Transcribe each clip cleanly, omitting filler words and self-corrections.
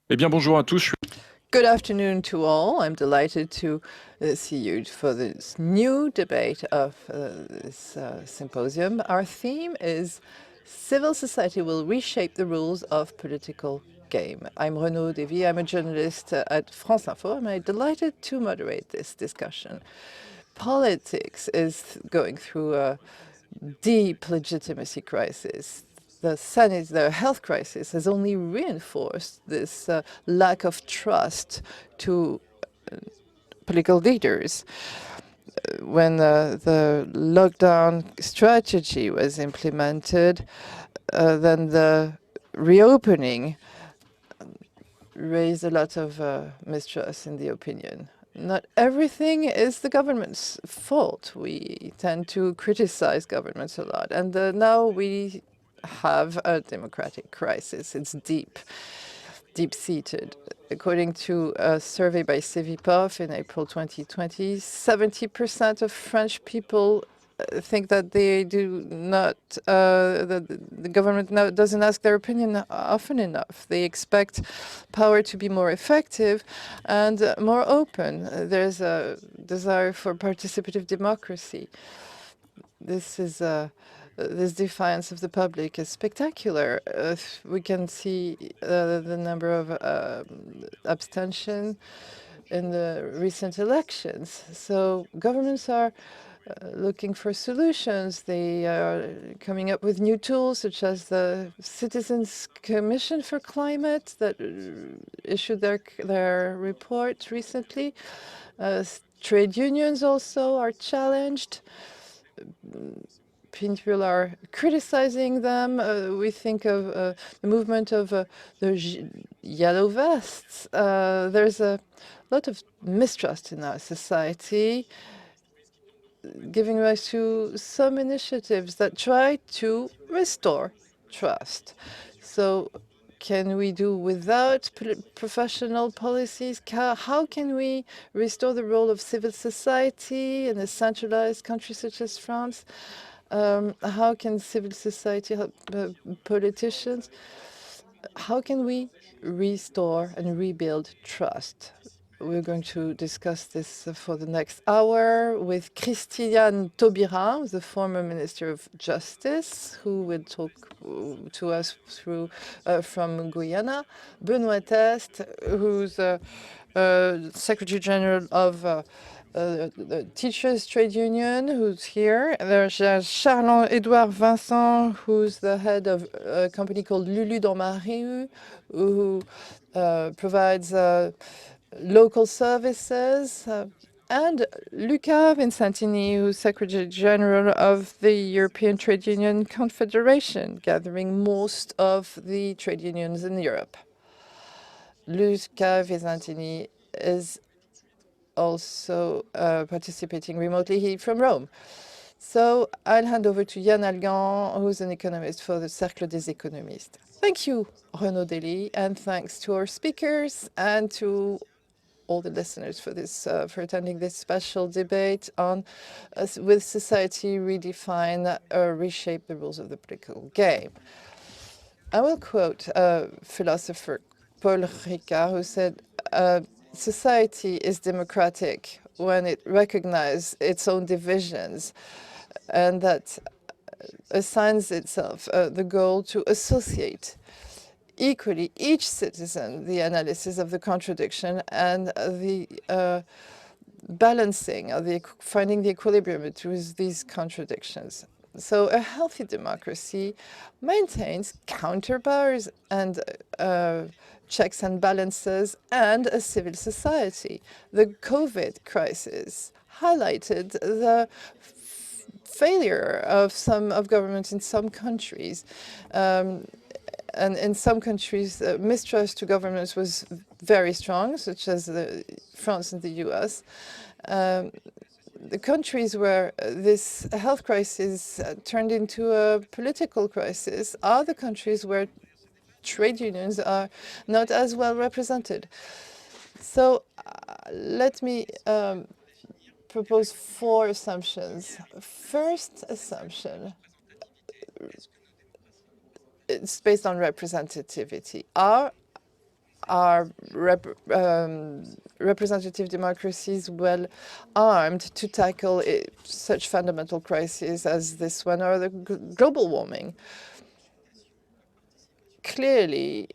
Eh bien, bonjour à tous. Good afternoon to all. I'm delighted to see you for this new debate of this symposium. Our theme is Civil Society Will Reshape the Rules of Political Game. I'm Renaud. I'm a journalist at franceinfo, and I'm delighted to moderate this discussion. Politics is going through a deep legitimacy crisis. The health crisis has only reinforced this lack of trust to political leaders. When the lockdown strategy was implemented, then the reopening raised a lot of mistrust in the opinion. Not everything is the government's fault. We tend to criticize governments a lot. And now we have a democratic crisis. It's deep-seated. According to a survey by Civipof in April 2020, 70% of French people think that they do not, the government doesn't ask their opinion often enough. They expect power to be more effective and more open. There's a desire for participative democracy. This defiance of the public is spectacular. We can see the number of abstention in the recent elections. So governments are looking for solutions. They are coming up with new tools, such as the Citizens Commission for Climate that issued their report recently. Trade unions also are challenged. People are criticizing them. We think of the movement of the yellow vests. There's a lot of mistrust in our society, giving rise to some initiatives that try to restore trust. So can we do without professional policies? How can we restore the role of civil society in a centralized country such as France? How can civil society help politicians? How can we restore and rebuild trust? We're going to discuss this for the next hour with Christiane TAUBIRA, the former Minister of Justice, who will talk to us from Guyana. Benoit, who's Secretary General of the Teachers Trade Union, who's here. There's Charles-Edouard Vincent, who's the head of a company called Lulu dans ma rue, who provides local services, and Luca VINCENTINI, who's Secretary General of the European Trade Union Confederation, gathering most of the trade unions in Europe. Luca VINCENTINI is also participating remotely from Rome. So I'll hand over to Yann, who's an economist for the Cercle des économistes. Thank you, Renaud, DELY, and thanks to our speakers and to all the listeners for attending this special debate on Will Society Redefine or Reshape the Rules of the Political Game? I will quote philosopher Paul Ricard, who said, society is democratic when it recognizes its own divisions and that assigns itself the goal to associate equally each citizen the analysis of the contradiction and the balancing of finding the equilibrium between these contradictions. So a healthy democracy maintains counterpowers and checks and balances and a civil society. The COVID crisis highlighted the failure of governments in some countries. And in some countries, mistrust to governments was very strong, such as France and the US. The countries where this health crisis turned into a political crisis are the countries where trade unions are not as well represented. So let me propose 4 assumptions. First assumption, it's based on representativity. Are are representative democracies well armed to tackle such fundamental crises as this one or the global warming? Clearly,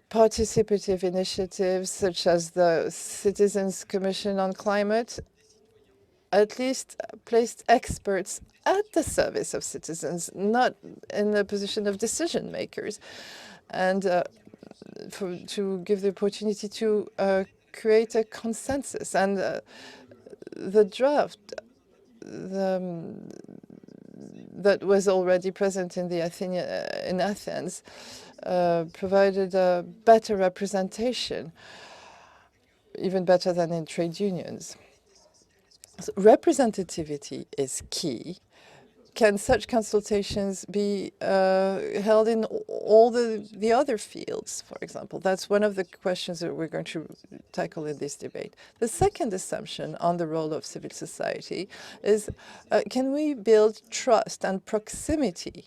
participative initiatives such as the Citizens Commission on Climate at least placed experts at the service of citizens, not in the position of decision makers, and to give the opportunity to create a consensus. And the draft that was already present in in Athens provided a better representation, even better than in trade unions. So representativity is key. Can such consultations be held in all the other fields, for example? That's one of the questions that we're going to tackle in this debate. The second assumption on the role of civil society is, can we build trust and proximity?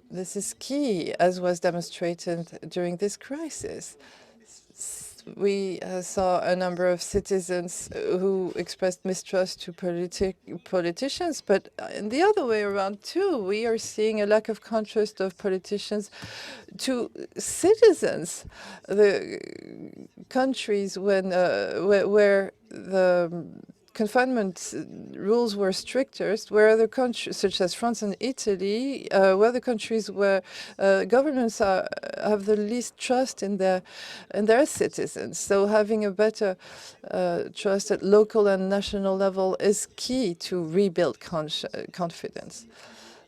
This is key, as was demonstrated during this crisis. We saw a number of citizens who expressed mistrust to politicians, but in the other way around too, we are seeing a lack of contrast of politicians to citizens. The countries where the confinement rules were strictest were other countries, such as France and Italy, were the countries where governments have the least trust in their citizens. So having a better trust at local and national level is key to rebuild confidence.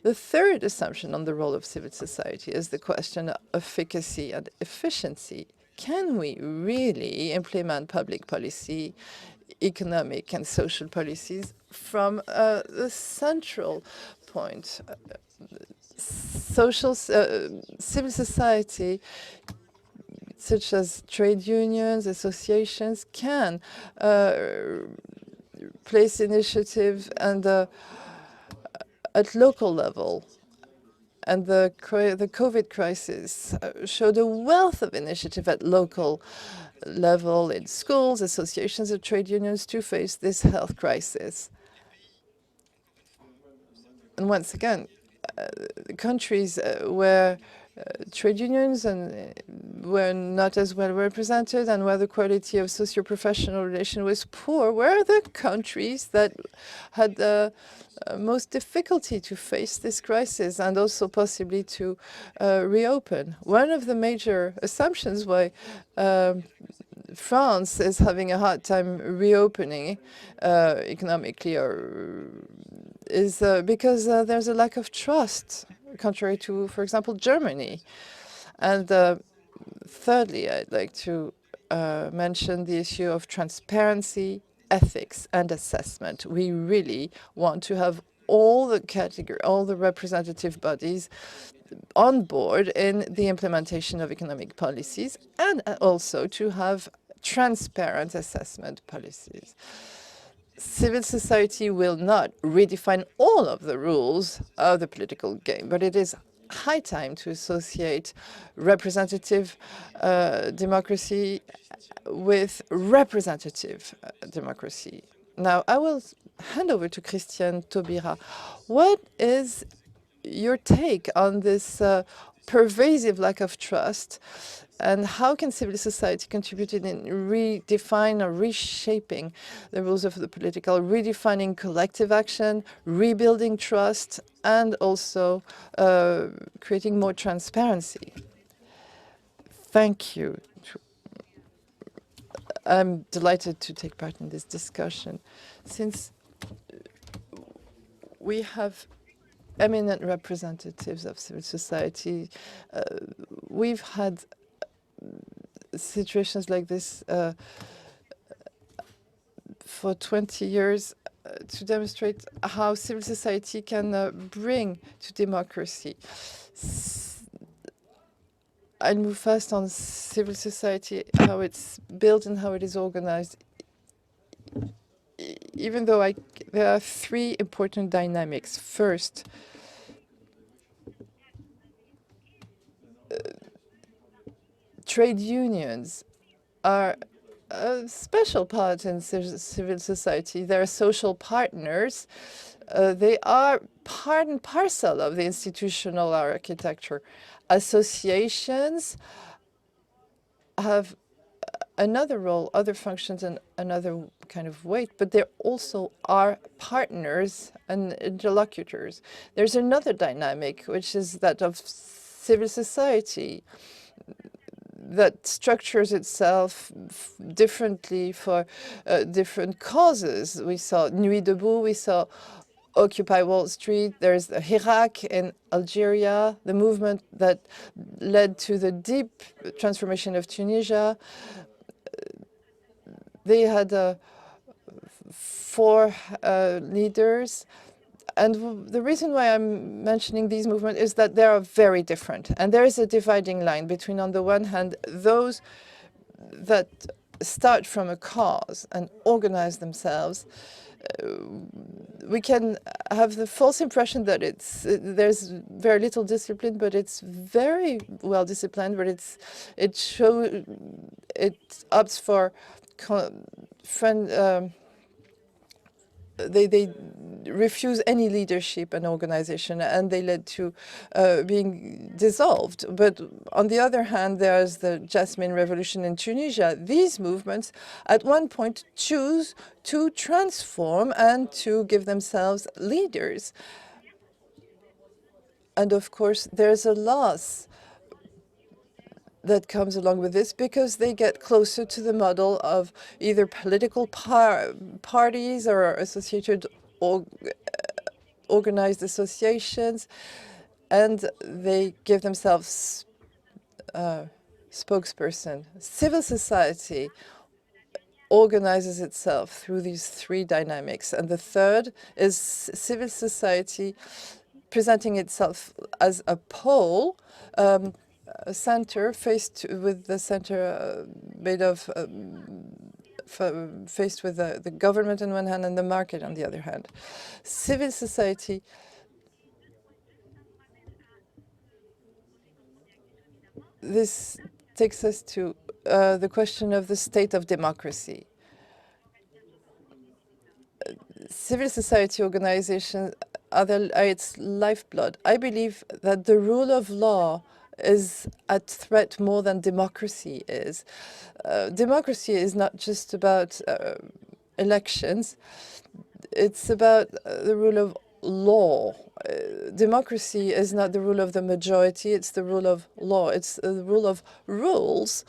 The third assumption on the role of civil society is the question of efficacy and efficiency. Can we really implement public policy, economic and social policies from the central point? Civil society, such as trade unions, associations, can place initiative and at local level. And the COVID crisis showed a wealth of initiative at local level in schools, associations of trade unions to face this health crisis. And once again, countries where trade unions were not as well represented and where the quality of socio-professional relation was poor were the countries that had the most difficulty to face this crisis and also possibly to reopen. One of the major assumptions why France is having a hard time reopening economically is because there's a lack of trust, contrary to, for example, Germany. And thirdly, I'd like to mention the issue of transparency, ethics, and assessment. We really want to have all the representative bodies on board in the implementation of economic policies and also to have transparent assessment policies. Civil society will not redefine all of the rules of the political game, but it is high time to associate representative democracy with representative democracy. Now, I will hand over to Christiane TAUBIRA. What is your take on this pervasive lack of trust, and how can civil society contribute in redefine or reshaping the rules of the political, redefining collective action, rebuilding trust, and also creating more transparency? Thank you. I'm delighted to take part in this discussion. Since we have eminent representatives of civil society, we've had situations like this for 20 years to demonstrate how civil society can bring to democracy. I'll move first on civil society, how it's built and how it is organized. Even though there are three important dynamics. First, trade unions are a special part in civil society. They're social partners. They are part and parcel of the institutional architecture. Associations have another role, other functions, and another kind of weight, but they also are partners and interlocutors. There's another dynamic, which is that of civil society that structures itself differently for different causes. We saw Nuit Debout, we saw Occupy Wall Street, there's the Hirak in Algeria, the movement that led to the deep transformation of Tunisia. They had 4 leaders. And the reason why I'm mentioning these movements is that they are very different. And there is a dividing line between, on the one hand, those that start from a cause and organize themselves. We can have the false impression that there's very little discipline, but it's very well disciplined. But it opts for they refuse any leadership and organization, and they led to being dissolved. But on the other hand, there's the Jasmine Revolution in Tunisia. These movements at one point choose to transform and to give themselves leaders. And of course, there's a loss that comes along with this because they get closer to the model of either political parties or associated organized associations, and they give themselves spokesperson. Civil society organizes itself through these 3 dynamics, and the third is civil society presenting itself as a pole, a center faced with the center made of faced with the government on one hand and the market on the other hand. Civil society this takes us to the question of the state of democracy. Civil society organizations are its lifeblood. I believe that the rule of law is at threat more than democracy is. Democracy is not just about elections. It's about the rule of law. Democracy is not the rule of the majority. It's the rule of law. It's the rule of rules.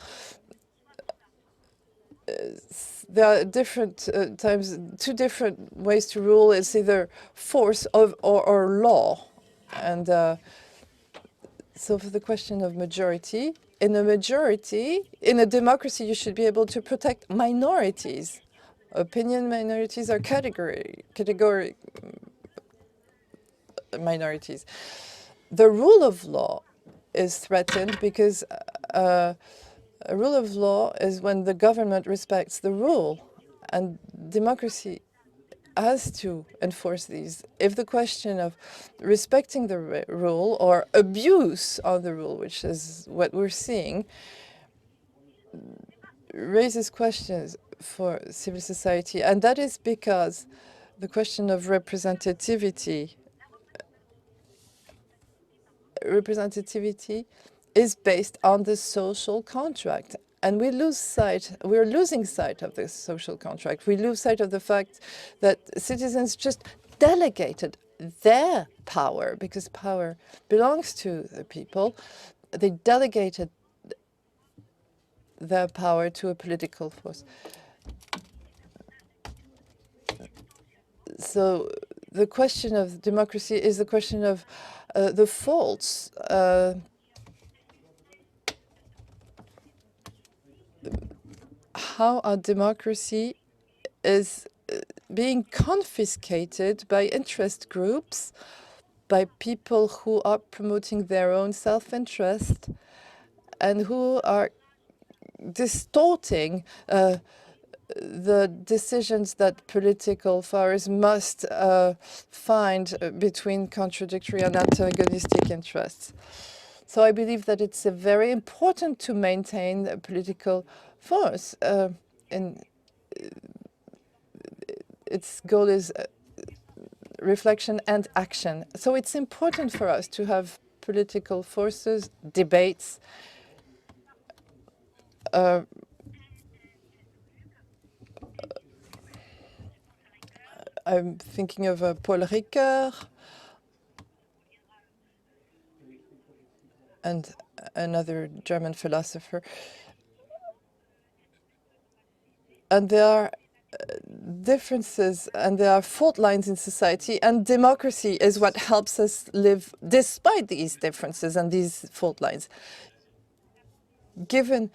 There are different times, 2 different ways to rule. It's either force or law. And so for the question of majority, in a democracy, you should be able to protect minorities. Opinion minorities are category minorities. The rule of law is threatened because a rule of law is when the government respects the rule, and democracy has to enforce these. If the question of respecting the rule or abuse of the rule, which is what we're seeing, raises questions for civil society, and that is because the question of representativity is based on the social contract. And we're losing sight of this social contract. We lose sight of the fact that citizens just delegated their power, because power belongs to the people. They delegated their power to a political force. So the question of democracy is the question of the faults. How our democracy is being confiscated by interest groups, by people who are promoting their own self-interest and who are distorting the decisions that political powers must find between contradictory and antagonistic interests. So I believe that it's very important to maintain a political force, and its goal is reflection and action. So it's important for us to have political forces, debates. I'm thinking of Paul Ricoeur and another German philosopher. And there are differences and there are fault lines in society, and democracy is what helps us live despite these differences and these fault lines. Given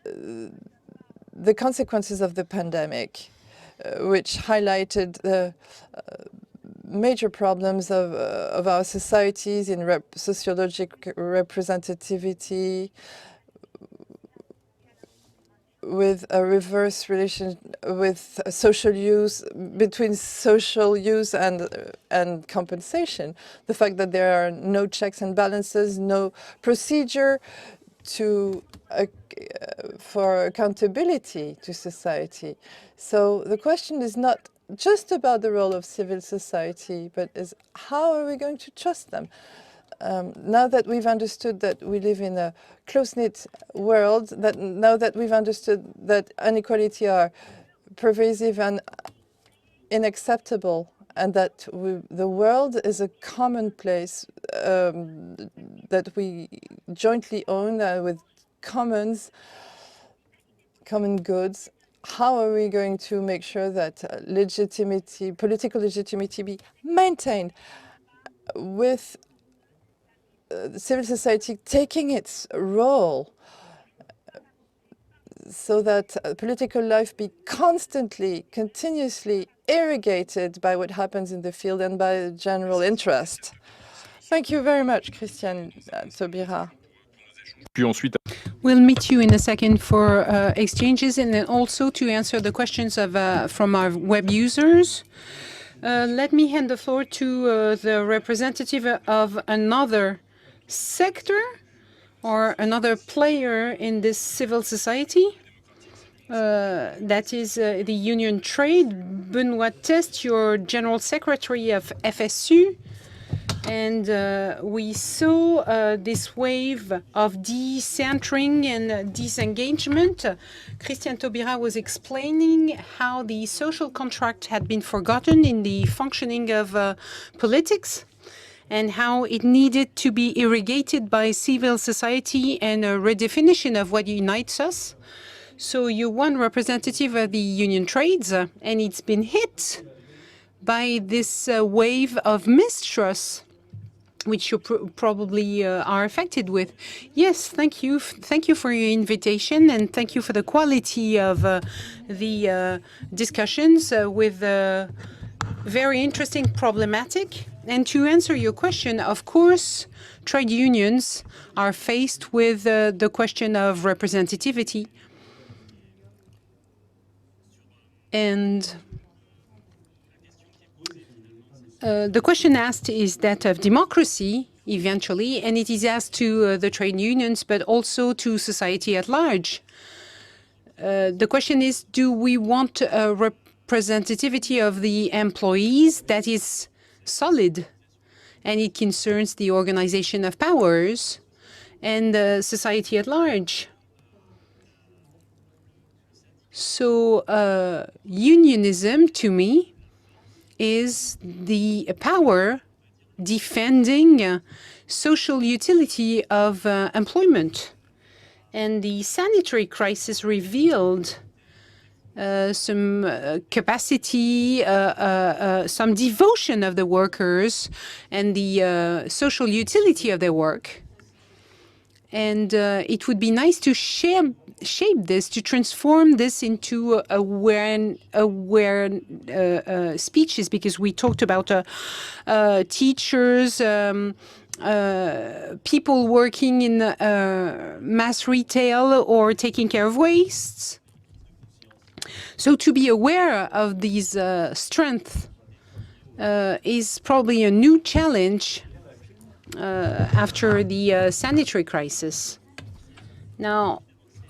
the consequences of the pandemic, which highlighted the major problems of our societies in sociological representativity, with a reverse relation with social use, between social use and compensation. The fact that there are no checks and balances, no procedure for accountability to society. So the question is not just about the role of civil society, but is how are we going to trust them? Now that we've understood that we live in a close-knit world, now that we've understood that inequality are pervasive and unacceptable, and that the world is a common place that we jointly own with common goods, how are we going to make sure that political legitimacy be maintained with civil society taking its role, so that political life be constantly, continuously irrigated by what happens in the field and by general interest? Thank you very much, Christiane TAUBIRA. We'll meet you in a second for exchanges, and then also to answer the questions from our web users. Let me hand the floor to the representative of another sector or another player in this civil society. That is the union trade. Benoit TESTE, your General Secretary of FSU. And we saw this wave of decentering and disengagement. Christiane TAUBIRA was explaining how the social contract had been forgotten in the functioning of politics, and how it needed to be irrigated by civil society and a redefinition of what unites us. So you're one representative of the union trades, and it's been hit by this wave of mistrust, which you probably are affected with. Yes, thank you. Thank you for your invitation, and thank you for the quality of the discussions with very interesting problematic. And to answer your question, of course, trade unions are faced with the question of representativity. And the question asked is that of democracy, eventually, and it is asked to the trade unions, but also to society at large. The question is, do we want a representativity of the employees that is solid, and it concerns the organization of powers and society at large? So unionism, to me, is the power defending social utility of employment. And the sanitary crisis revealed some capacity, some devotion of the workers and the social utility of their work. And it would be nice to shape this, to transform this into aware speeches, because we talked about teachers, people working in mass retail or taking care of wastes. So to be aware of these strengths is probably a new challenge after the sanitary crisis. Now,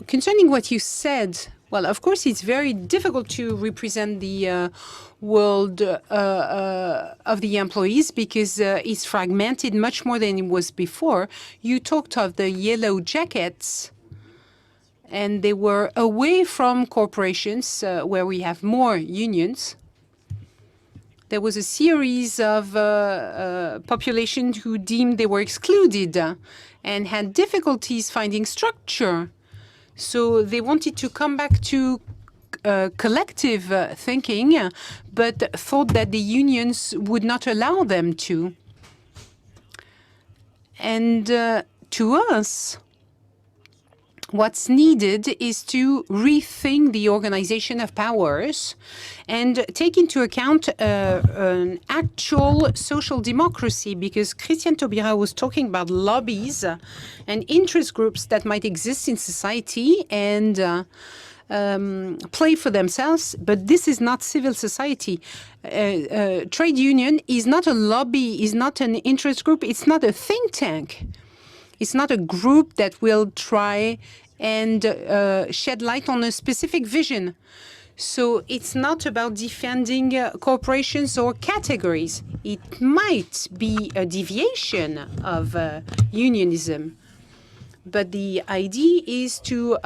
concerning what you said, well, of course, it's very difficult to represent the world of the employees because it's fragmented much more than it was before. You talked of the yellow jackets, and they were away from corporations where we have more unions. There was a series of populations who deemed they were excluded and had difficulties finding structure. So they wanted to come back to collective thinking, but thought that the unions would not allow them to. And to us, what's needed is to rethink the organization of powers and take into account an actual social democracy, because Christiane TAUBIRA was talking about lobbies and interest groups that might exist in society and play for themselves, but this is not civil society. Trade union is not a lobby, is not an interest group, it's not a think tank. It's not a group that will try and shed light on a specific vision. So it's not about defending corporations or categories. It might be a deviation of unionism. But the idea is to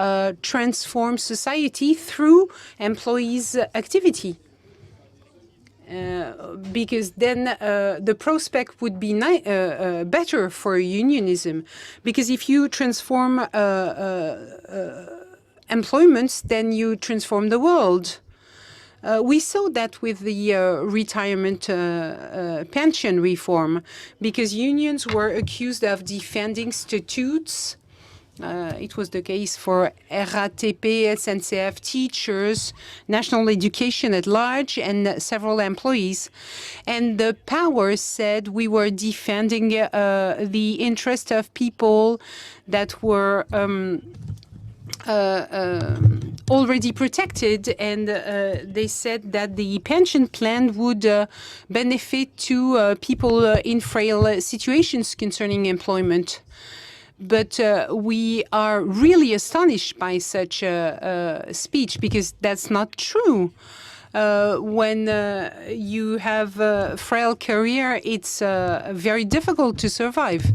transform society through employees' activity. Because then the prospect would be better for unionism. Because if you transform employments, then you transform the world. We saw that with the retirement pension reform, because unions were accused of defending statutes. It was the case for RATP, SNCF, teachers, national education at large, and several employees. And the powers said we were defending the interest of people that were already protected, and they said that the pension plan would benefit to people in frail situations concerning employment. But we are really astonished by such a speech, because that's not true. When you have a frail career, it's very difficult to survive.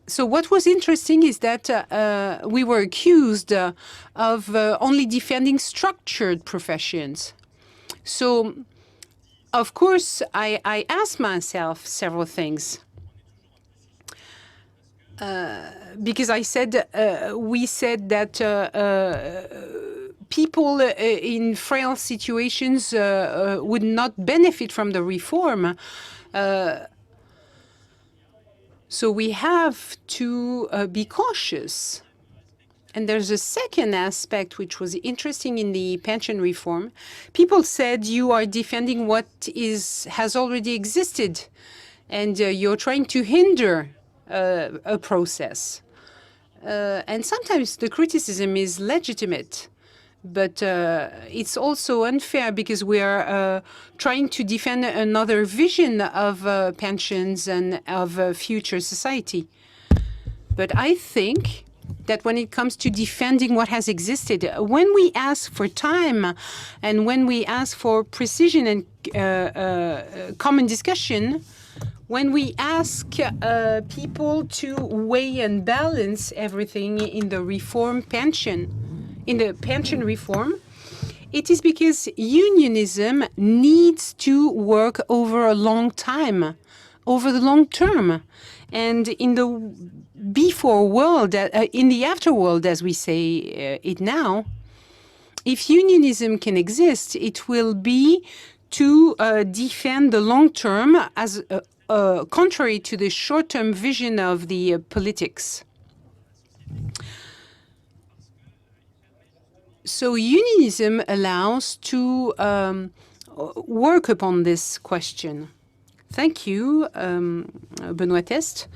So what was interesting is that we were accused of only defending structured professions. So, of course, I asked myself several things. Because I said, we said that people in frail situations would not benefit from the reform. So we have to be cautious. And there's a second aspect which was interesting in the pension reform. People said you are defending what has already existed, and you're trying to hinder a process. And sometimes the criticism is legitimate, but it's also unfair because we are trying to defend another vision of pensions and of future society. But I think that when it comes to defending what has existed, when we ask for time and when we ask for precision and common discussion, when we ask people to weigh and balance everything in the pension reform, it is because unionism needs to work over a long time, over the long term. And in the before world, in the afterworld, as we say it now, if unionism can exist, it will be to defend the long term as contrary to the short-term vision of the politics. So unionism allows to work upon this question. Thank you, Benoit TESTE.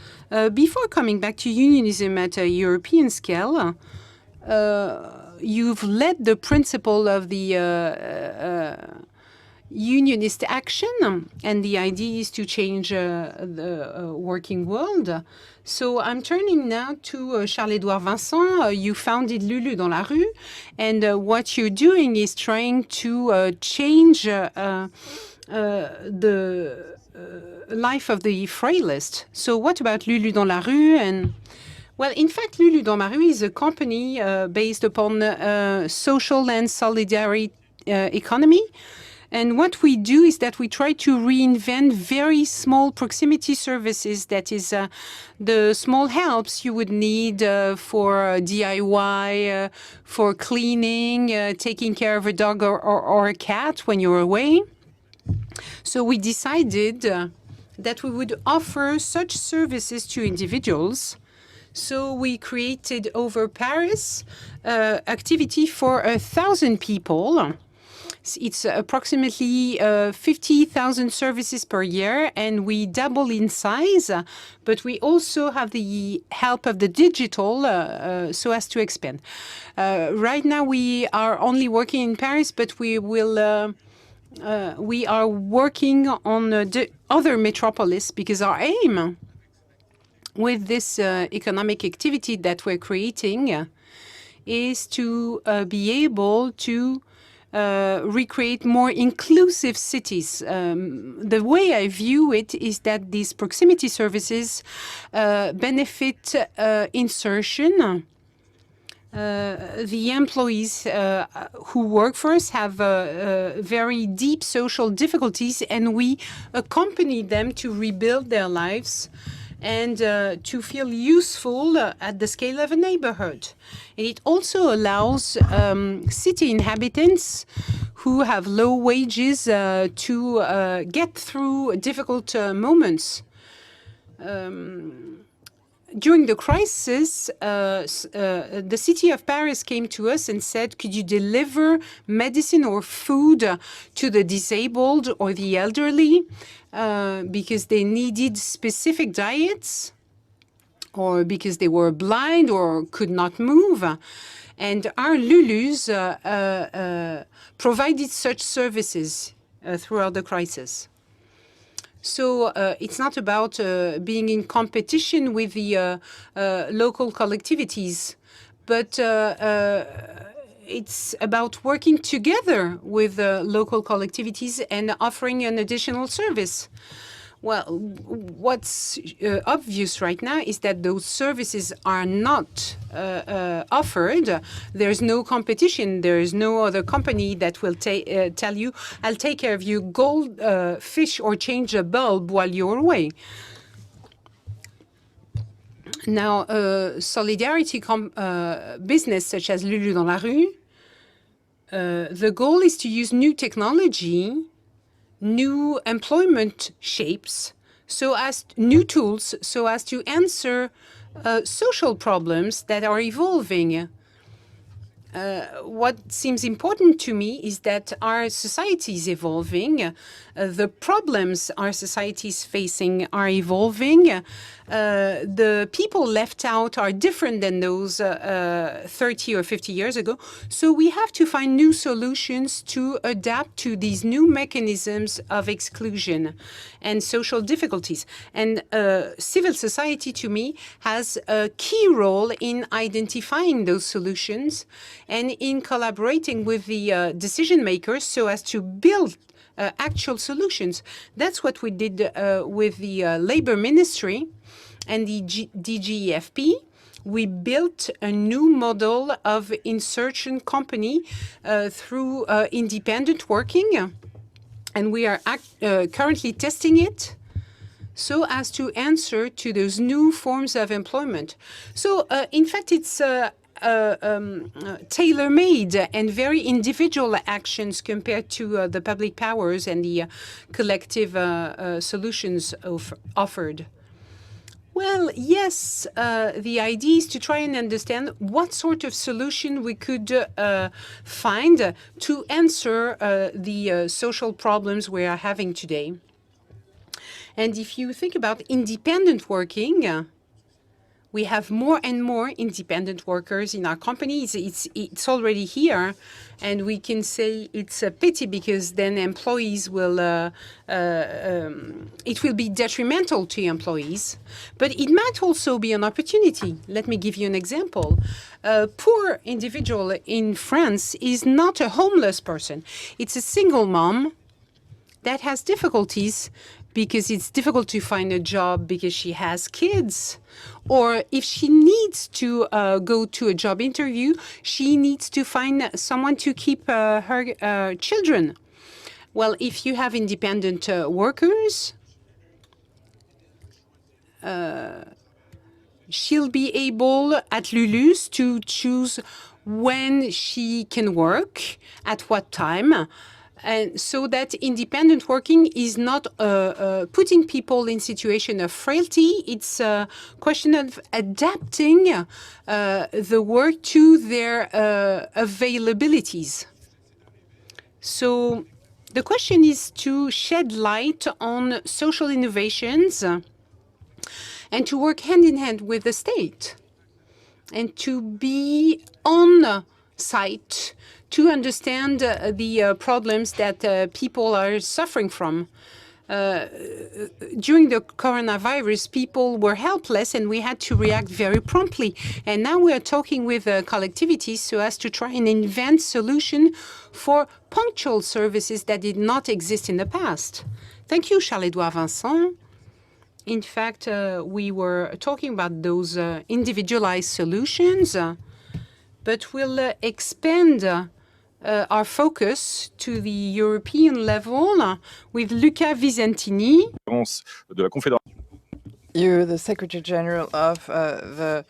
Before coming back to unionism at a European scale, you've led the principle of the unionist action, and the idea is to change the working world. So I'm turning now to Charles-Edouard Vincent. You founded Lulu dans la rue, and what you're doing is trying to change the life of the frailest. So what about Lulu dans la rue? And well, in fact, Lulu dans ma rue is a company based upon social and solidarity economy. And what we do is that we try to reinvent very small proximity services, that is the small helps you would need for DIY, for cleaning, taking care of a dog or a cat when you're away. So we decided that we would offer such services to individuals. So we created over Paris activity for 1,000 people. It's approximately 50,000 services per year, and we double in size, but we also have the help of the digital so as to expand. Right now we are only working in Paris, but we will we are working on the other metropolis, because our aim with this economic activity that we're creating is to be able to recreate more inclusive cities. The way I view it is that these proximity services benefit insertion. The employees who work for us have very deep social difficulties, and we accompany them to rebuild their lives and to feel useful at the scale of a neighborhood. And it also allows city inhabitants who have low wages to get through difficult moments. During the crisis, the city of Paris came to us and said, could you deliver medicine or food to the disabled or the elderly because they needed specific diets, or because they were blind or could not move? And our Lulus provided such services throughout the crisis. So it's not about being in competition with the local collectivities, but it's about working together with local collectivities and offering an additional service. Well, what's obvious right now is that those services are not offered. There's no competition. There is no other company that will tell you, I'll take care of you, go fish or change a bulb while you're away. Now, solidarity business such as Lulu dans la rue, the goal is to use new technology, new employment shapes, so as new tools, so as to answer social problems that are evolving. What seems important to me is that our society is evolving. The problems our society is facing are evolving. The people left out are different than those 30 or 50 years ago. So we have to find new solutions to adapt to these new mechanisms of exclusion and social difficulties. And civil society, to me, has a key role in identifying those solutions and in collaborating with the decision makers so as to build actual solutions. That's what we did with the Labor Ministry and the DGEFP. We built a new model of insertion company through independent working, and we are currently testing it so as to answer to those new forms of employment. So, in fact, it's tailor-made and very individual actions compared to the public powers and the collective solutions offered. Well, yes, the idea is to try and understand what sort of solution we could find to answer the social problems we are having today. And if you think about independent working, we have more and more independent workers in our companies. It's already here, and we can say it's a pity because then employees will, it will be detrimental to employees, but it might also be an opportunity. Let me give you an example. A poor individual in France is not a homeless person. It's a single mom that has difficulties because it's difficult to find a job because she has kids. Or if she needs to go to a job interview, she needs to find someone to keep her children. Well, if you have independent workers, she'll be able at Lulu's to choose when she can work, at what time, and so that independent working is not putting people in situation of frailty. It's a question of adapting the work to their availabilities. So the question is to shed light on social innovations and to work hand in hand with the state and to be on site to understand the problems that people are suffering from. During the coronavirus, people were helpless and we had to react very promptly. And now we are talking with collectivities so as to try and invent solutions for punctual services that did not exist in the past. Thank you, Charles-Edouard, Vincent. In fact, we were talking about those individualized solutions, but we'll expand our focus to the European level with Luca Visentini. You're the Secretary General of the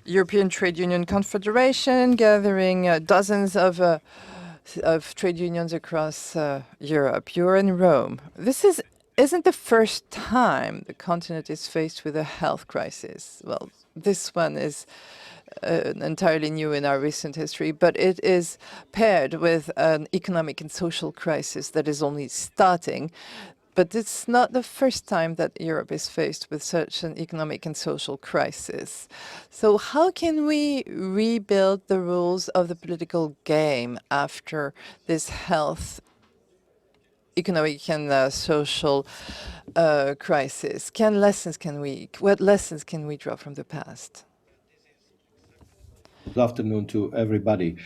European Trade Union Confederation, gathering dozens of trade unions across Europe. You're in Rome. This isn't the first time the continent is faced with a health crisis. Well, this one is entirely new in our recent history, but it is paired with an economic and social crisis that is only starting. But it's not the first time that Europe is faced with such an economic and social crisis. So how can we rebuild the rules of the political game after this health, economic and social crisis? What lessons can we draw from the past? Good afternoon to everybody.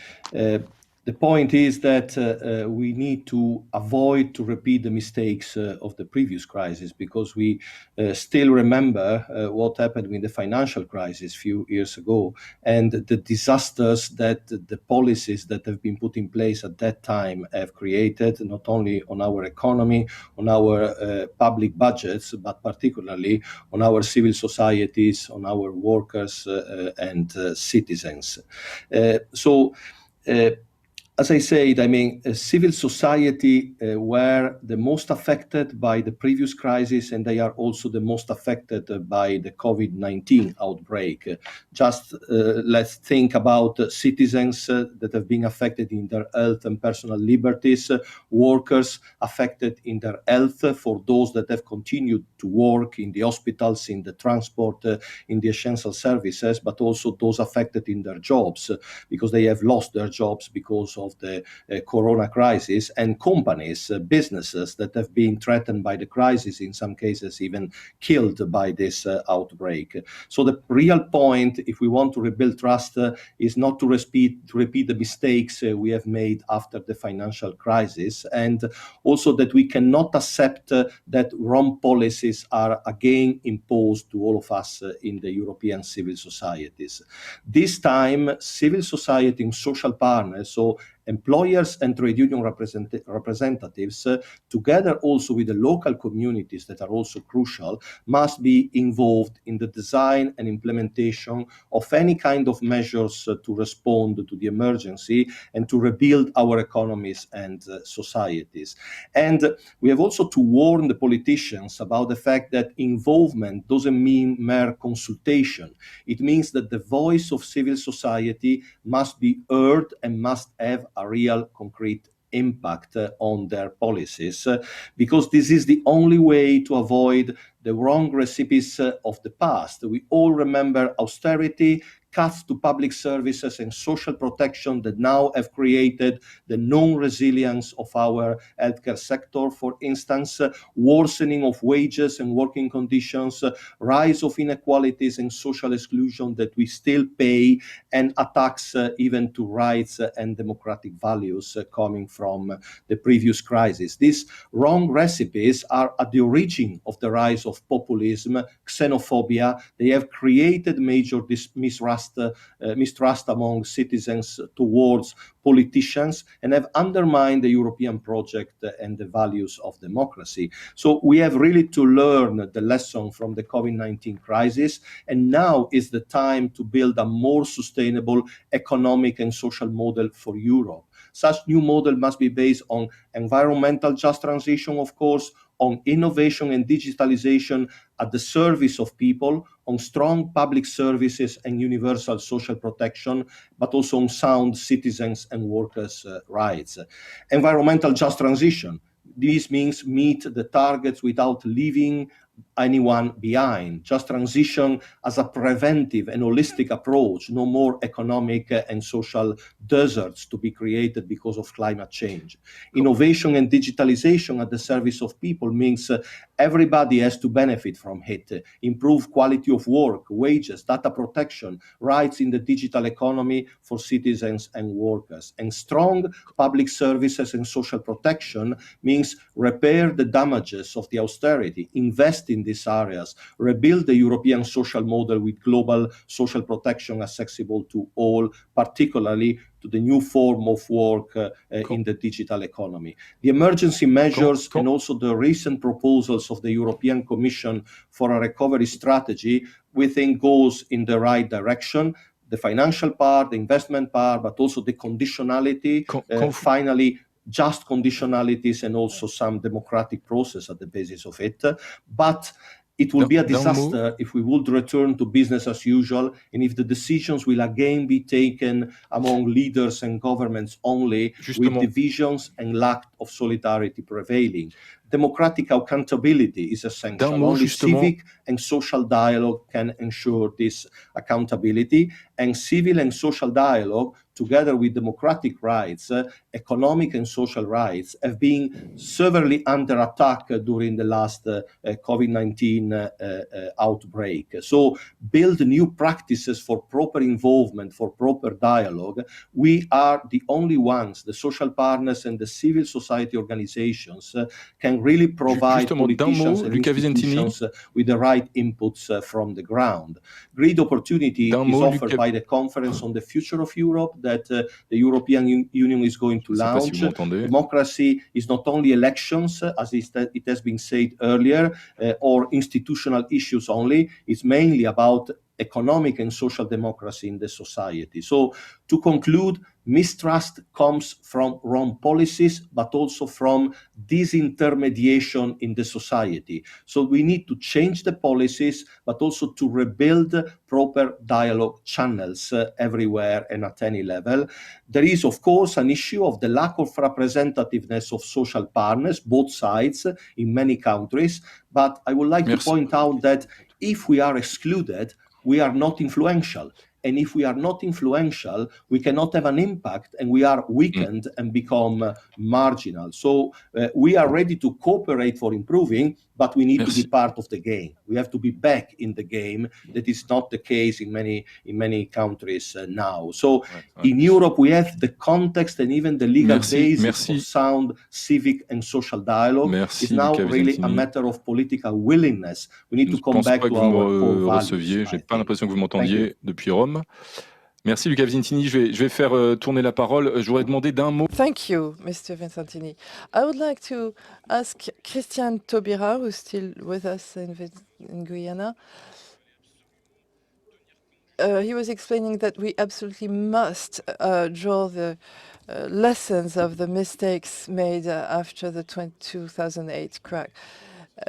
The point is that we need to avoid to repeat the mistakes of the previous crisis, because we still remember what happened with the financial crisis a few years ago and the disasters that the policies that have been put in place at that time have created, not only on our economy, on our public budgets, but particularly on our civil societies, on our workers and citizens. As I said, I mean, civil society were the most affected by the previous crisis, and they are also the most affected by the COVID-19 outbreak. Just let's think about citizens that have been affected in their health and personal liberties, workers affected in their health, for those that have continued to work in the hospitals, in the transport, in the essential services, but also those affected in their jobs, because they have lost their jobs because of the corona crisis, and companies, businesses that have been threatened by the crisis, in some cases even killed by this outbreak. So the real point, if we want to rebuild trust, is not to repeat the mistakes we have made after the financial crisis, and also that we cannot accept that wrong policies are again imposed to all of us in the European civil societies. This time, civil society and social partners, so employers and trade union representatives, together also with the local communities that are also crucial, must be involved in the design and implementation of any kind of measures to respond to the emergency and to rebuild our economies and societies. And we have also to warn the politicians about the fact that involvement doesn't mean mere consultation. It means that the voice of civil society must be heard and must have a real concrete impact on their policies, because this is the only way to avoid the wrong recipes of the past. We all remember austerity, cuts to public services and social protection that now have created the non-resilience of our healthcare sector, for instance, worsening of wages and working conditions, rise of inequalities and social exclusion that we still pay, and attacks even to rights and democratic values coming from the previous crisis. These wrong recipes are at the origin of the rise of populism, xenophobia. They have created major mistrust among citizens towards politicians and have undermined the European project and the values of democracy. So we have really to learn the lesson from the COVID-19 crisis, and now is the time to build a more sustainable economic and social model for Europe. Such new model must be based on environmental just transition, of course, on innovation and digitalization at the service of people, on strong public services and universal social protection, but also on sound citizens and workers' rights. Environmental just transition. This means meet the targets without leaving anyone behind. Just transition as a preventive and holistic approach, no more economic and social deserts to be created because of climate change. Innovation and digitalization at the service of people means everybody has to benefit from it. Improve quality of work, wages, data protection, rights in the digital economy for citizens and workers. And strong public services and social protection means repair the damages of the austerity, invest in these areas, rebuild the European social model with global social protection accessible to all, particularly to the new form of work in the digital economy. The emergency measures and also the recent proposals of the European Commission for a recovery strategy, we think goes in the right direction. The financial part, the investment part, but also the conditionality, finally, just conditionalities and also some democratic process at the basis of it. But it will be a disaster if we would return to business as usual, and if the decisions will again be taken among leaders and governments only, with divisions and lack of solidarity prevailing. Democratic accountability is essential. Only civic and social dialogue can ensure this accountability, and civil and social dialogue, together with democratic rights, economic and social rights, have been severely under attack during the last COVID-19 outbreak. So build new practices for proper involvement, for proper dialogue. We are the only ones, the social partners and the civil society organizations, can really provide politicians and institutions with the right inputs from the ground. Great opportunity is offered by the conference on the future of Europe that the European Union is going to launch. Democracy is not only elections, as it has been said earlier, or institutional issues only. It's mainly about economic and social democracy in the society. So to conclude, mistrust comes from wrong policies, but also from disintermediation in the society. So we need to change the policies, but also to rebuild proper dialogue channels everywhere and at any level. There is, of course, an issue of the lack of representativeness of social partners, both sides, in many countries. But I would like to point out that if we are excluded, we are not influential. And if we are not influential, we cannot have an impact, and we are weakened and become marginal. So we are ready to cooperate for improving, but we need to be part of the game. We have to be back in the game. That is not the case in many countries now. So in Europe, we have the context and even the legal basis for sound civic and social dialogue. It's now really a matter of political willingness. We need to come back to our core values. J'ai pas l'impression que vous m'entendiez depuis Rome. Merci Luca Visentini. Je vais faire tourner la parole. Je voudrais demander d'un mot. Thank you, Mr. Vincentini. I would like to ask Christiane TAUBIRA, who's still with us in Guyana. He was explaining that we absolutely must draw the lessons of the mistakes made after the 2008 crash.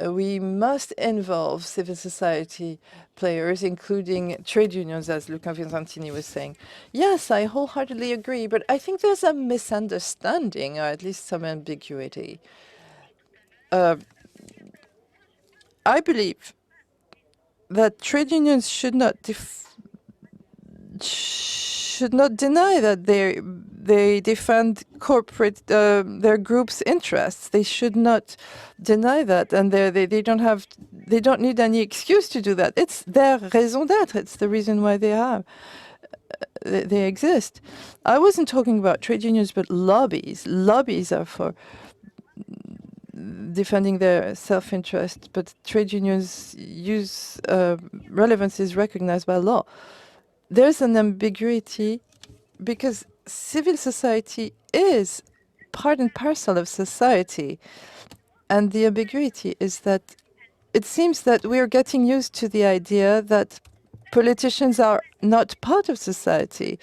We must involve civil society players, including trade unions, as Luca VISENTINI was saying. Yes, I wholeheartedly agree, but I think there's a misunderstanding, or at least some ambiguity. I believe that trade unions should not deny that they defend corporate their group's interests. They should not deny that, and they don't need any excuse to do that. It's their raison d'être. It's the reason why they exist. I wasn't talking about trade unions, but lobbies. Lobbies are for defending their self-interest, but trade unions use relevance is recognized by law. There's an ambiguity because civil society is part and parcel of society. And the ambiguity is that it seems that we're getting used to the idea that politicians are not part of society.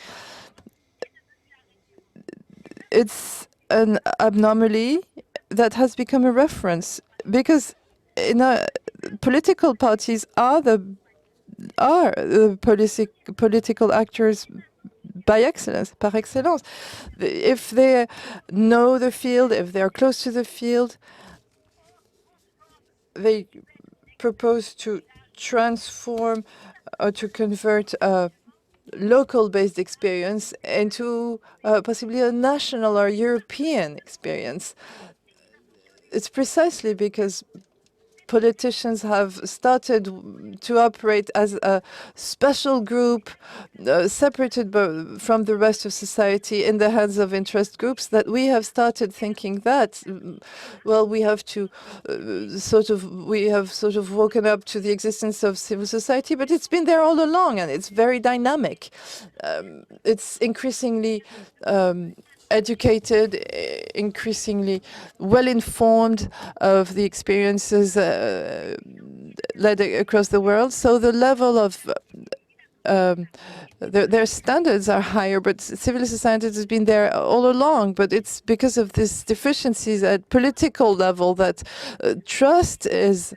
It's an abnormality that has become a reference because political parties are the political actors by excellence, par excellence. If they know the field, if they're close to the field, they propose to transform or to convert a local-based experience into possibly a national or European experience. It's precisely because politicians have started to operate as a special group separated from the rest of society in the hands of interest groups that we have started thinking that, well, we have to we have sort of woken up to the existence of civil society, but it's been there all along and it's very dynamic. It's increasingly educated, increasingly well-informed of the experiences led across the world. So the level of their standards are higher, but civil society has been there all along. But it's because of these deficiencies at political level that trust is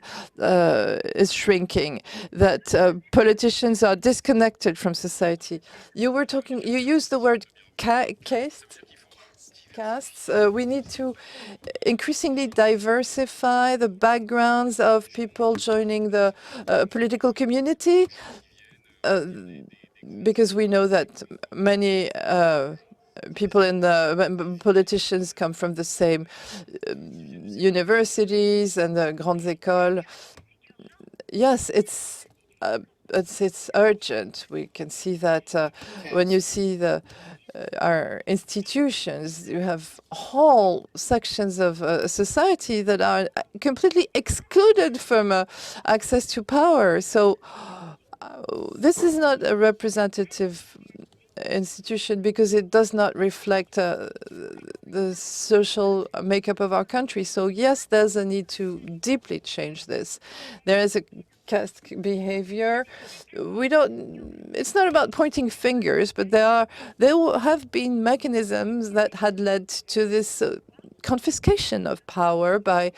shrinking, that politicians are disconnected from society. You used the word caste. We need to increasingly diversify the backgrounds of people joining the political community, because we know that many people in the politicians come from the same universities and the grandes écoles. Yes, it's urgent. We can see that when you see our institutions, you have whole sections of society that are completely excluded from access to power. So this is not a representative institution because it does not reflect the social makeup of our country. So yes, there's a need to deeply change this. There is a caste behavior. It's not about pointing fingers, but there have been mechanisms that had led to this confiscation of power by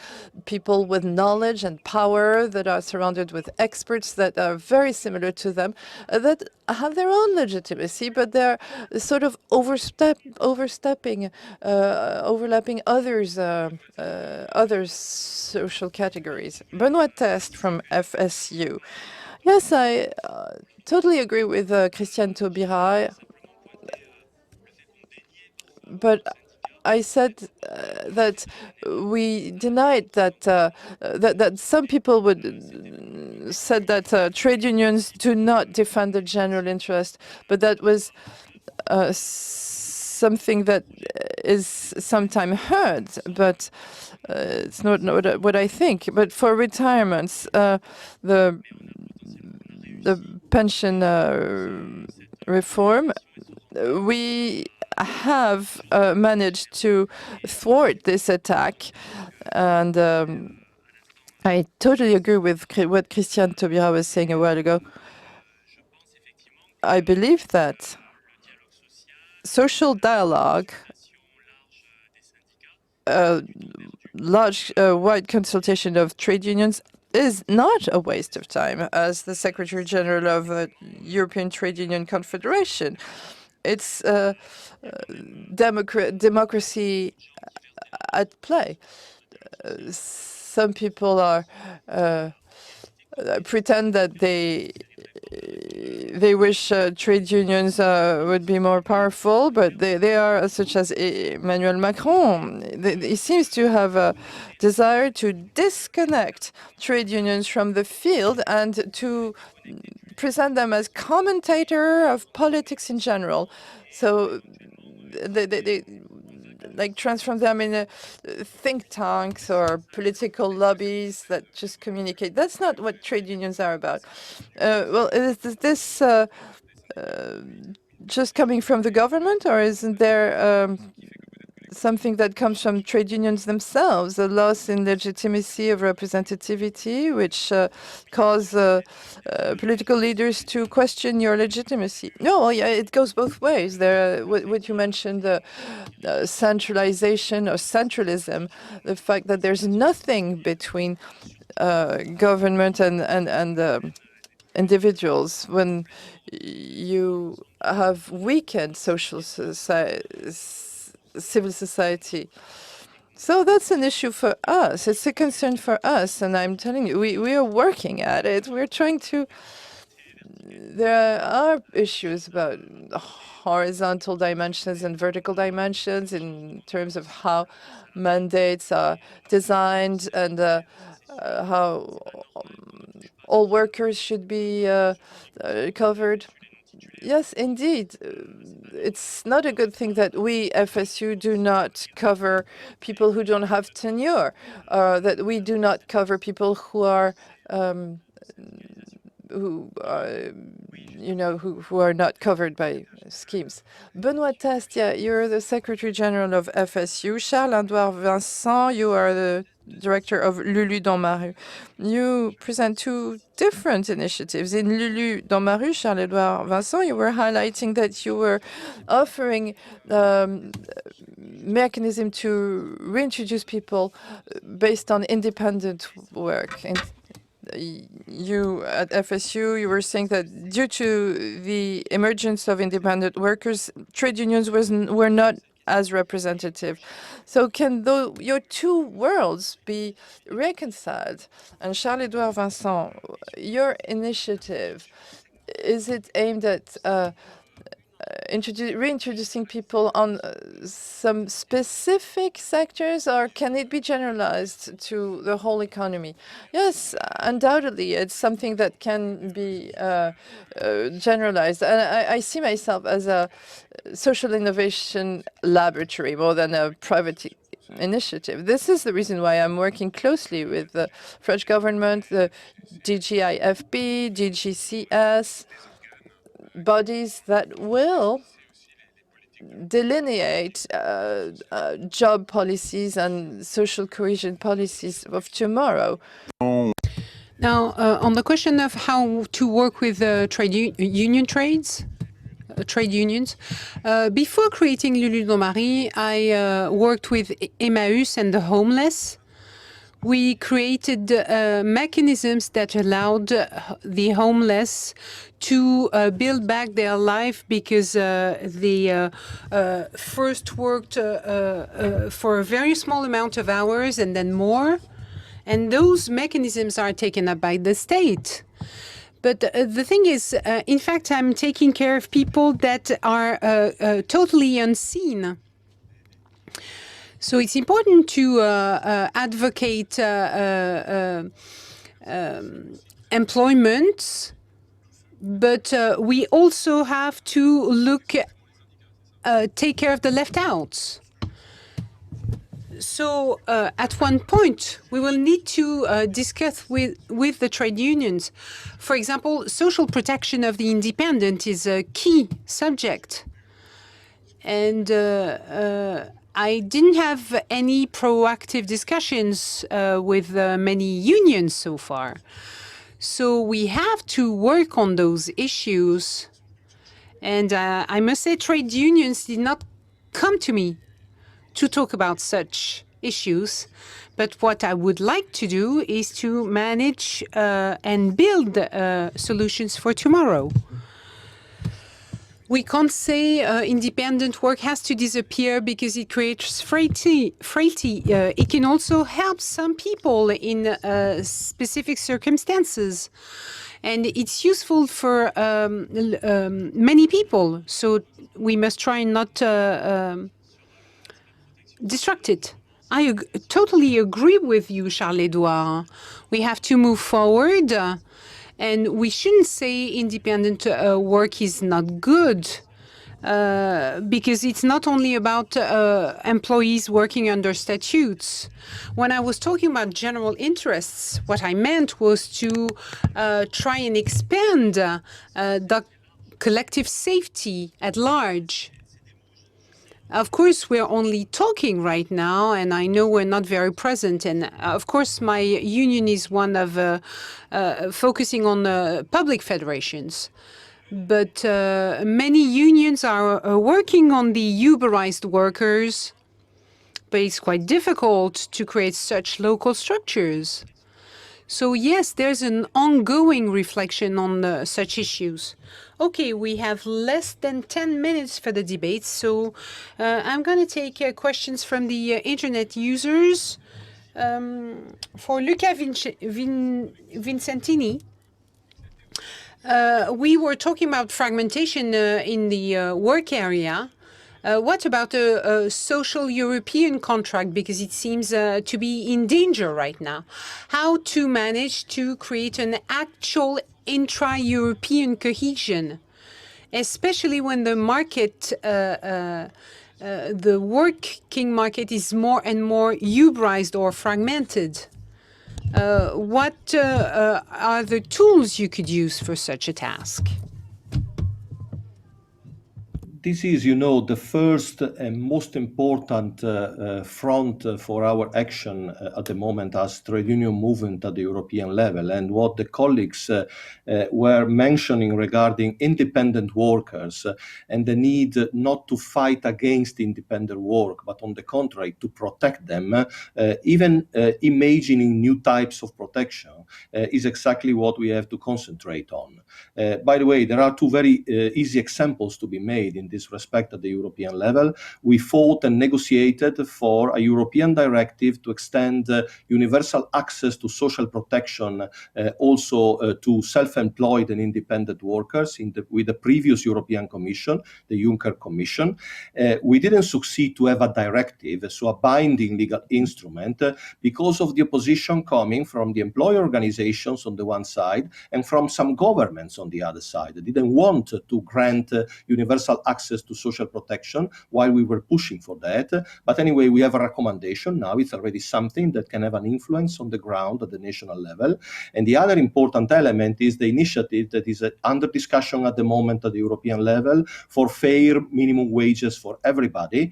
people with knowledge and power that are surrounded with experts that are very similar to them, that have their own legitimacy, but they're sort of overlapping other social categories. Benoit Test from FSU. Yes, I totally agree with Christiane TAUBIRA, but I said that we denied that that some people said that trade unions do not defend the general interest, but that was something that is sometimes heard, but it's not what I think. But for retirements, the pension reform, we have managed to thwart this attack, and I totally agree with what Christiane TAUBIRA was saying a while ago. I believe that social dialogue large-wide consultation of trade unions is not a waste of time, as the Secretary General of the European Trade Union Confederation. It's democracy at play. Some people are pretend that they wish trade unions would be more powerful, but they are, such as Emmanuel Macron. He seems to have a desire to disconnect trade unions from the field and to present them as commentator of politics in general. So they like transform them in think tanks or political lobbies that just communicate. That's not what trade unions are about. Well, is this just coming from the government, or isn't there something that comes from trade unions themselves, a loss in legitimacy of representativity, which cause political leaders to question your legitimacy? No, well, yeah, it goes both ways. There, what you mentioned, centralization or centralism, the fact that there's nothing between government and individuals. When you have weakened civil society. So that's an issue for us. It's a concern for us. And I'm telling you, we are working at it. We're trying to... There are issues about horizontal dimensions and vertical dimensions in terms of how mandates are designed and how all workers should be covered. Yes, indeed. It's not a good thing that we, FSU, do not cover people who don't have tenure, that we do not cover people who are, who are not covered by schemes. Benoit Test, yeah, you're the Secretary General of FSU. Charles-Edouard Vincent, you are the Director of Lulu dans ma rue. You present two different initiatives. In Lulu dans ma rue, Charles-Edouard Vincent, you were highlighting that you were offering mechanism to reintroduce people based on independent work. And you at FSU, you were saying that due to the emergence of independent workers, trade unions were not as representative. So can your two worlds be reconciled? And Charles-Edouard Vincent, your initiative, is it aimed at reintroducing people on some specific sectors, or can it be generalized to the whole economy? Yes, undoubtedly, it's something that can be generalized. And I see myself as a social innovation laboratory more than a private initiative. This is the reason why I'm working closely with the French government, the DGIFB, DGCS, bodies that will delineate job policies and social cohesion policies of tomorrow. Now, on the question of how to work with trade unions, before creating Lulu dans ma rue, I worked with Emmaüs and the homeless. We created mechanisms that allowed the homeless to build back their life because they first worked for a very small amount of hours and then more. And those mechanisms are taken up by the state. But the thing is, in fact, I'm taking care of people that are totally unseen. So it's important to advocate employment, but we also have to take care of the left outs. So at one point, we will need to discuss with the trade unions. For example, social protection of the independent is a key subject. And I didn't have any proactive discussions with many unions so far. So we have to work on those issues. And I must say trade unions did not come to me to talk about such issues. But what I would like to do is to manage and build solutions for tomorrow. We can't say independent work has to disappear because it creates frailty. It can also help some people in specific circumstances. And it's useful for many people. So we must try and not destruct it. I totally agree with you, Charles-Edouard. We have to move forward. And we shouldn't say independent work is not good, because it's not only about employees working under statutes. When I was talking about general interests, what I meant was to try and expand the collective safety at large. Of course, we're only talking right now, and I know we're not very present. And of course, my union is one of focusing on public federations. But many unions are working on the Uberized workers, but it's quite difficult to create such local structures. So yes, there's an ongoing reflection on such issues. Okay, we have less than 10 minutes for the debate, so I'm going to take questions from the internet users. For Luca Vincentini, we were talking about fragmentation in the work area. What about a social European contract? Because it seems to be in danger right now. How to manage to create an actual intra-European cohesion, especially when the market, the working market is more and more Uberized or fragmented. What are the tools you could use for such a task? This is, the first and most important front for our action at the moment as trade union movement at the European level. And what the colleagues were mentioning regarding independent workers and the need not to fight against independent work, but on the contrary, to protect them, even imagining new types of protection is exactly what we have to concentrate on. By the way, there are two very easy examples to be made in this respect at the European level. We fought and negotiated for a European directive to extend universal access to social protection also to self-employed and independent workers with the previous European Commission, the Juncker Commission. We didn't succeed to have a directive, so a binding legal instrument, because of the opposition coming from the employer organizations on the one side and from some governments on the other side. They didn't want to grant universal access to social protection while we were pushing for that. But anyway, we have a recommendation now. It's already something that can have an influence on the ground at the national level. And the other important element is the initiative that is under discussion at the moment at the European level for fair minimum wages for everybody.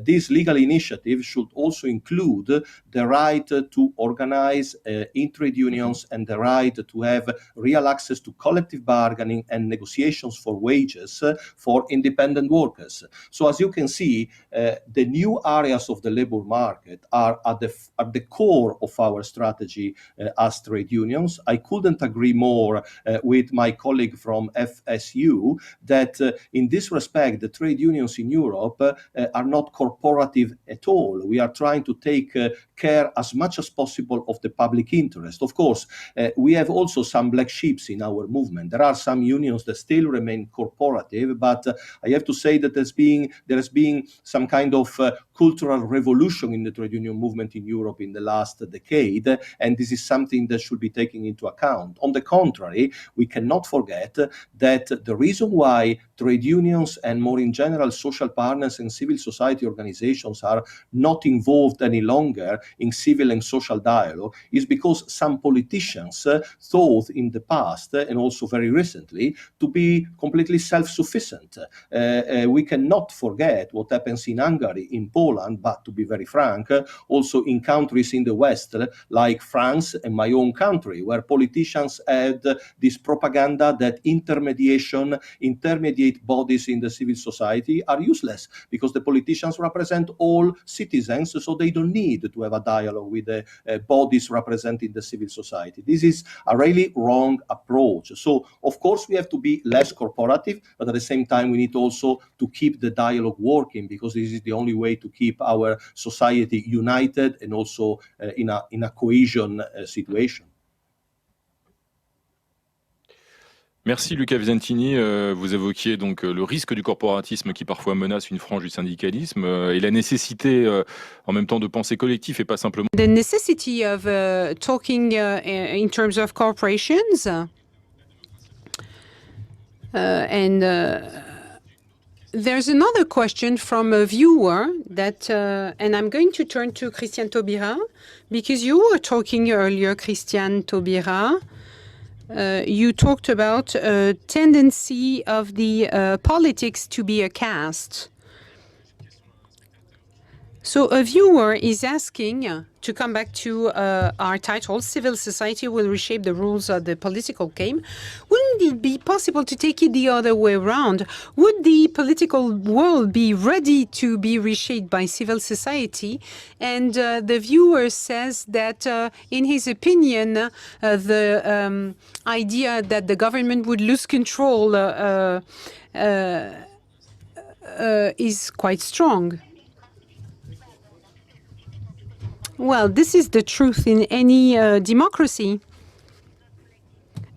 This legal initiative should also include the right to organize in trade unions and the right to have real access to collective bargaining and negotiations for wages for independent workers. So as you can see, the new areas of the labor market are at the core of our strategy as trade unions. I couldn't agree more with my colleague from FSU that in this respect, the trade unions in Europe are not corporative at all. We are trying to take care as much as possible of the public interest. Of course, we have also some black sheep in our movement. There are some unions that still remain corporative, but I have to say that there has been some kind of cultural revolution in the trade union movement in Europe in the last decade, and this is something that should be taken into account. On the contrary, we cannot forget that the reason why trade unions and more in general social partners and civil society organizations are not involved any longer in civil and social dialogue is because some politicians thought in the past and also very recently to be completely self-sufficient. we cannot forget what happens in Hungary, in Poland, but to be very frank, also in countries in the West, like France and my own country, where politicians had this propaganda that intermediate bodies in the civil society are useless because the politicians represent all citizens, so they don't need to have a dialogue with the bodies representing the civil society. This is a really wrong approach. So, of course, we have to be less corporative, but at the same time, we need also to keep the dialogue working, because this is the only way to keep our society united and also in a cohesion situation. Merci Luca Visentini. Vous évoquiez donc le risque du corporatisme qui parfois menace une frange du syndicalisme et la nécessité en même temps de penser collectif et pas simplement. The necessity of talking in terms of corporations there's another question from a viewer that, and I'm going to turn to Christiane TAUBIRA, because you were talking earlier, Christiane TAUBIRA. You talked about a tendency of the politics to be a caste. So a viewer is asking, to come back to our title, Civil Society Will Reshape the Rules of the Political Game. Wouldn't it be possible to take it the other way around? Would the political world be ready to be reshaped by civil society? And the viewer says that, in his opinion, the idea that the government would lose control is quite strong. Well, this is the truth in any democracy.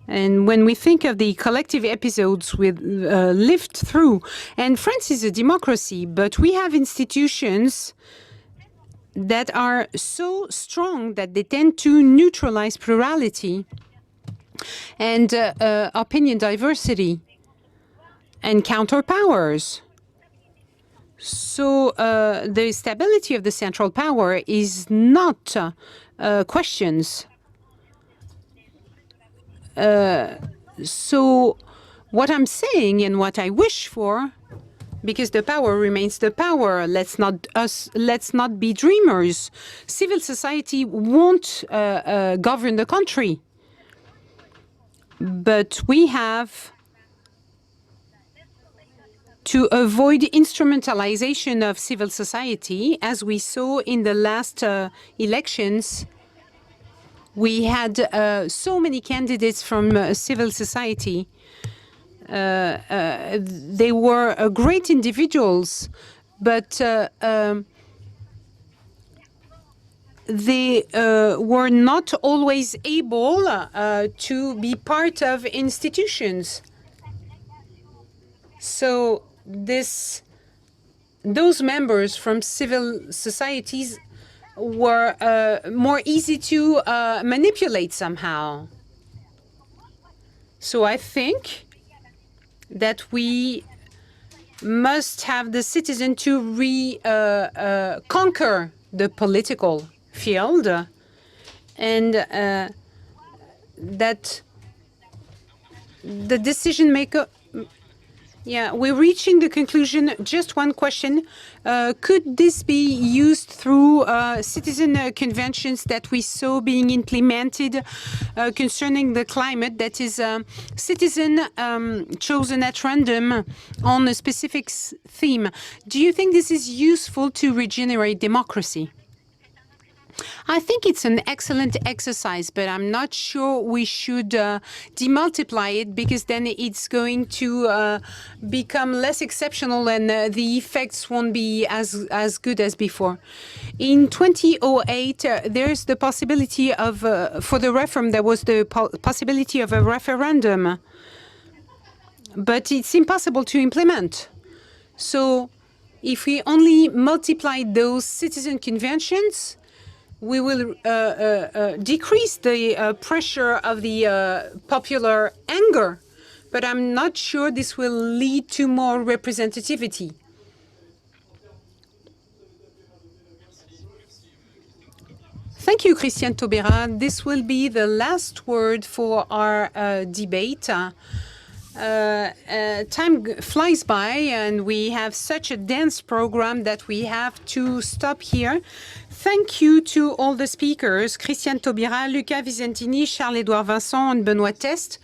And when we think of the collective episodes we've lived through, and France is a democracy, but we have institutions that are so strong that they tend to neutralize plurality and opinion diversity and counterpowers. So the stability of the central power is not questions. So what I'm saying and what I wish for, because the power remains the power, let's not be dreamers. Civil society won't govern the country, but we have to avoid instrumentalization of civil society. As we saw in the last elections, we had so many candidates from civil society. They were great individuals, but they were not always able to be part of institutions. So those members from civil societies were more easy to manipulate somehow. So I think that we must have the citizen to conquer the political field, and that the decision maker. Yeah, we're reaching the conclusion. Just one question. Could this be used through citizen conventions that we saw being implemented concerning the climate, that is citizen chosen at random on a specific theme? Do you think this is useful to regenerate democracy? I think it's an excellent exercise, but I'm not sure we should demultiply it, because then it's going to become less exceptional and the effects won't be as good as before. In 2008, there's the possibility of, for the referendum, there was the possibility of a referendum, but it's impossible to implement. So if we only multiply those citizen conventions, we will decrease the pressure of the popular anger, but I'm not sure this will lead to more representativity. Thank you, Christiane TAUBIRA. This will be the last word for our debate. time flies by and we have such a dense program that we have to stop here. Thank you to all the speakers, Christiane TAUBIRA, Luca Visentini, Charles-Edouard Vincent, and Benoit TESTE.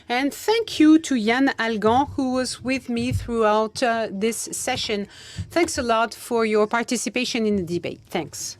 And thank you to Yann ALGAN, who was with me throughout this session. Thanks a lot for your participation in the debate. Thanks.